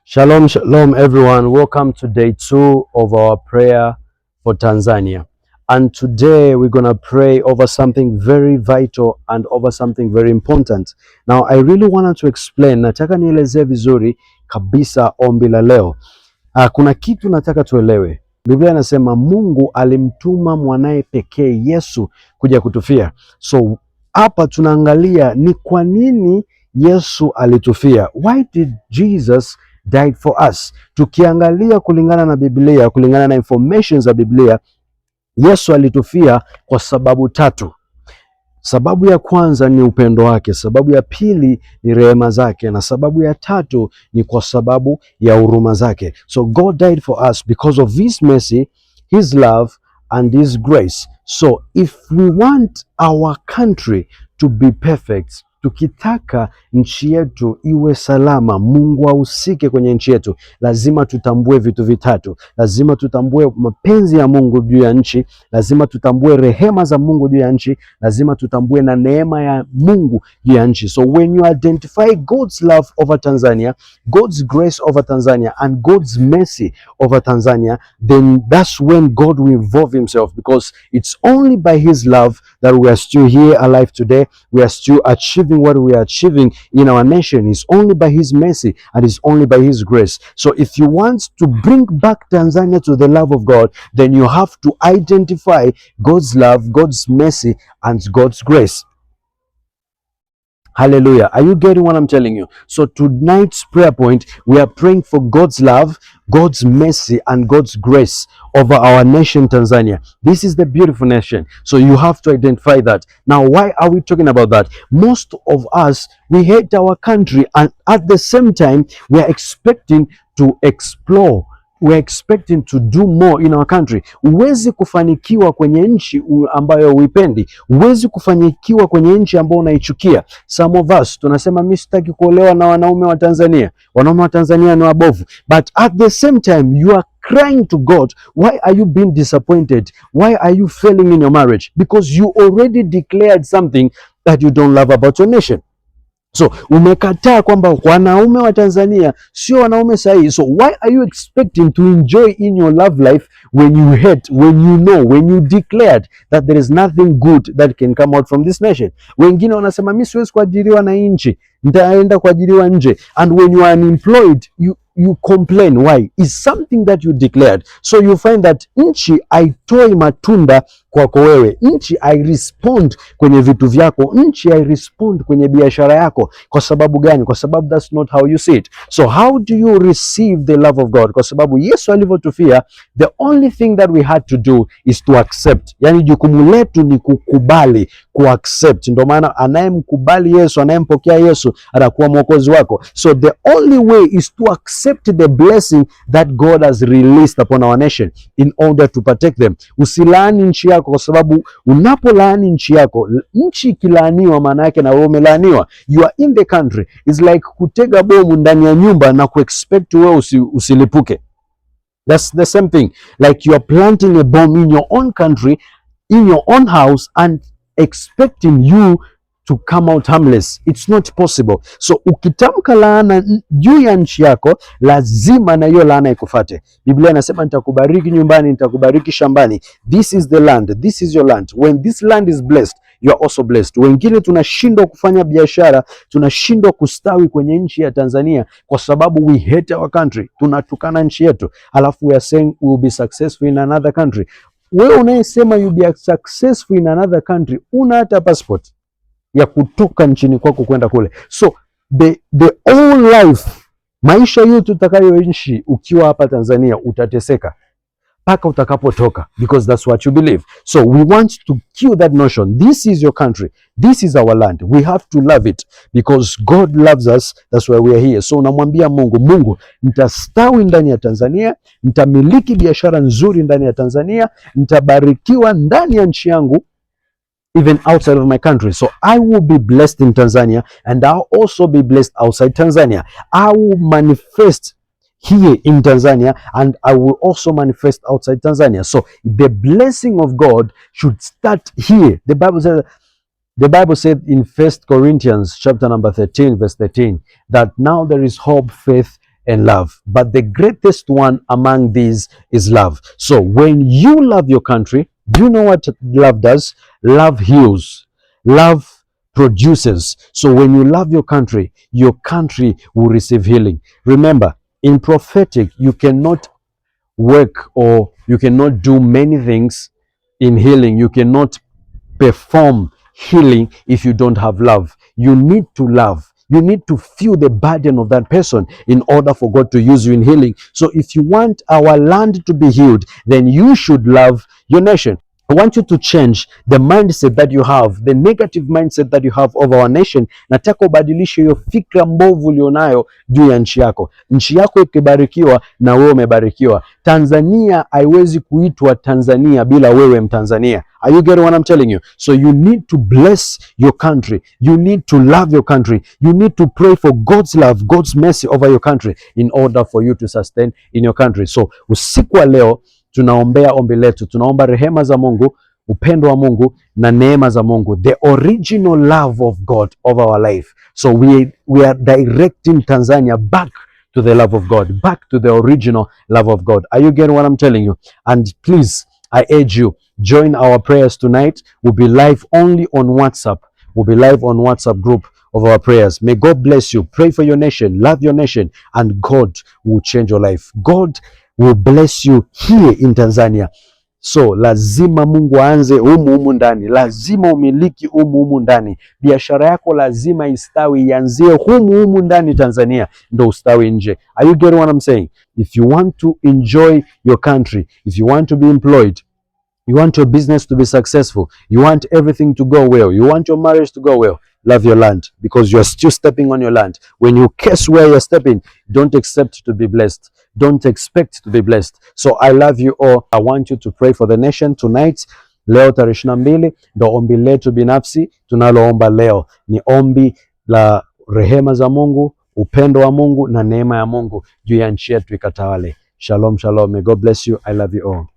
Shalom, shalom everyone. Welcome to day 2 of our prayer for Tanzania. And today we're going to pray over something very vital and over something very important. Now, I really wanted to explain, nataka nielezee vizuri kabisa ombi la leo. Kuna kitu nataka tuelewe. Biblia inasema Mungu alimtuma mwanaye pekee Yesu kuja kutufia. So, hapa tunaangalia ni kwa nini Yesu alitufia. Why did Jesus died for us? Tukiangalia kulingana na Biblia, kulingana na information za Biblia, Yesu alitufia kwa sababu tatu. Sababu ya kwanza ni upendo wake, sababu ya pili ni rehema zake, na sababu ya tatu ni kwa sababu ya huruma zake. So God died for us because of his mercy, his love and his grace. So if we want our country to be perfect, tukitaka nchi yetu iwe salama, Mungu ahusike kwenye nchi yetu, lazima tutambue vitu vitatu. Lazima tutambue mapenzi ya Mungu juu ya nchi, lazima tutambue rehema za Mungu juu ya nchi, lazima tutambue na neema ya Mungu juu ya nchi. So when you identify God's love over Tanzania, God's grace over Tanzania and God's mercy over Tanzania, then that's when God will involve himself, because it's only by his love that we are still here alive today. We are still achieving what we are achieving in our nation. Is only by his mercy and is only by his grace. So if you want to bring back Tanzania to the love of God, then you have to identify God's love, God's mercy and God's grace. Hallelujah. Are you getting what I'm telling you? So tonight's prayer point, we are praying for God's love, God's mercy and God's grace over our nation, Tanzania. This is the beautiful nation. So you have to identify that. Now, why are we talking about that? Most of us, we hate our country, and at the same time, we are expecting to explore. We're expecting to do more in our country. Huwezi kufanikiwa kwenye nchi ambayo huipendi. Huwezi kufanikiwa kwenye nchi ambayo unaichukia. Some of us tunasema mimi sitaki kuolewa na wanaume wa Tanzania. Wanaume wa Tanzania ni wabovu. But at the same time you are crying to God, why are you being disappointed? Why are you failing in your marriage? Because you already declared something that you don't love about your nation. So umekataa kwamba wanaume wa Tanzania sio wanaume sahihi. So why are you expecting to enjoy in your love life when you hate, when you know, when you declared that there is nothing good that can come out from this nation? Wengine wanasema mimi siwezi kuajiriwa na nchi, nitaenda kuajiriwa nje. And when you are unemployed, you complain. Why? It's something that you declared. So you find that nchi haitoi matunda kwako wewe. Nchi respond kwenye vitu vyako. Nchi respond kwenye biashara yako. Kwa sababu gani? Kwa sababu that's not how you see it. So how do you receive the love of God? Kwa sababu Yesu alivyotufia, the only thing that we had to do is to accept. Yani jukumu letu ni kukubali, kuaccept. Ndio maana anayemkubali Yesu, anayempokea Yesu atakuwa mwokozi wako. So the only way is to accept the blessing that God has released upon our nation in order to protect them. Usilaani nchi yako, kwa sababu unapolaani nchi yako, nchi ikilaaniwa maana yake na wewe umelaaniwa. You are in the country. It's like kutega bomu ndani ya nyumba na kuexpect wewe usilipuke. That's the same thing. Like you are planting a bomb in your own country, in your own house, and expecting you to come out harmless. It's not possible. So ukitamka laana juu ya nchi yako, lazima na hiyo laana ikufuate. Biblia inasema nitakubariki nyumbani, nitakubariki shambani. This is the land, this is your land. When this land is blessed, you are also blessed. Wengine tunashindwa kufanya biashara, tunashindwa kustawi kwenye nchi ya Tanzania kwa sababu we hate our country. Tunatukana nchi yetu. Alafu we are saying we will be successful in another country. Wewe unayesema you be successful in another country, una hata passport ya kutoka nchini kwako kwenda kule. So the whole life, maisha yote utakayoishi ukiwa hapa Tanzania utateseka mpaka utakapotoka, because that's what you believe. So we want to kill that notion. This is your country, this is our land, we have to love it because God loves us. That's why we are here. So unamwambia Mungu, nitastawi ndani ya Tanzania, nitamiliki biashara nzuri ndani ya Tanzania, nitabarikiwa ndani ya nchi yangu, even outside of my country. So I will be blessed in Tanzania and I'll also be blessed outside Tanzania. I will manifest here in Tanzania and I will also manifest outside Tanzania. So the blessing of God should start here. The Bible said in 1 Corinthians chapter number 13 verse 13 that now there is hope, faith and love. But the greatest one among these is love. So when you love your country, do you know what love does? Love heals. Love produces. So when you love your country will receive healing. Remember, in prophetic, you cannot work or you cannot do many things in healing. You cannot perform healing if you don't have love. You need to love. You need to feel the burden of that person in order for God to use you in healing. So if you want our land to be healed, then you should love your nation. I want you to change the mindset that you have, the negative mindset that you have of our nation. Nataka ubadilishe hiyo fikra mbovu ulionayo juu ya nchi yako. Nchi yako ikibarikiwa na wewe umebarikiwa. Tanzania haiwezi kuitwa Tanzania bila wewe Mtanzania. Are you getting what I'm telling you? So you need to bless your country. You need to love your country. You need to pray for God's love, God's mercy over your country in order for you to sustain in your country. So usiku wa leo tunaombea ombi letu, tunaomba rehema za Mungu, upendo wa Mungu na neema za Mungu, the original love of God over our life. So we are directing Tanzania back to the love of God, back to the original love of God. Are you getting what I'm telling you? And please, I urge you, join our prayers tonight. We'll be live only on WhatsApp. We'll be live on WhatsApp group of our prayers. May God bless you. Pray for your nation, love your nation, and God will change your life. God will bless you here in Tanzania. So lazima Mungu aanze humu ndani, lazima umiliki humu ndani. Biashara yako lazima istawi, ianzie humu ndani Tanzania, ndo ustawi nje. Are you getting what I'm saying? If you want to enjoy your country, if you want to be employed, you want your business to be successful, you want everything to go well, you want your marriage to go well, love your land, because you are still stepping on your land. When you curse where you're stepping, don't accept to be blessed. Don't expect to be blessed. So I love you all. I want you to pray for the nation tonight. Leo tarehe 22 ndo ombi letu binafsi tunaloomba leo. Ni ombi la rehema za Mungu, upendo wa Mungu na neema ya Mungu juu ya nchi yetu ikatawale. Shalom, shalom. May God bless you. I love you all.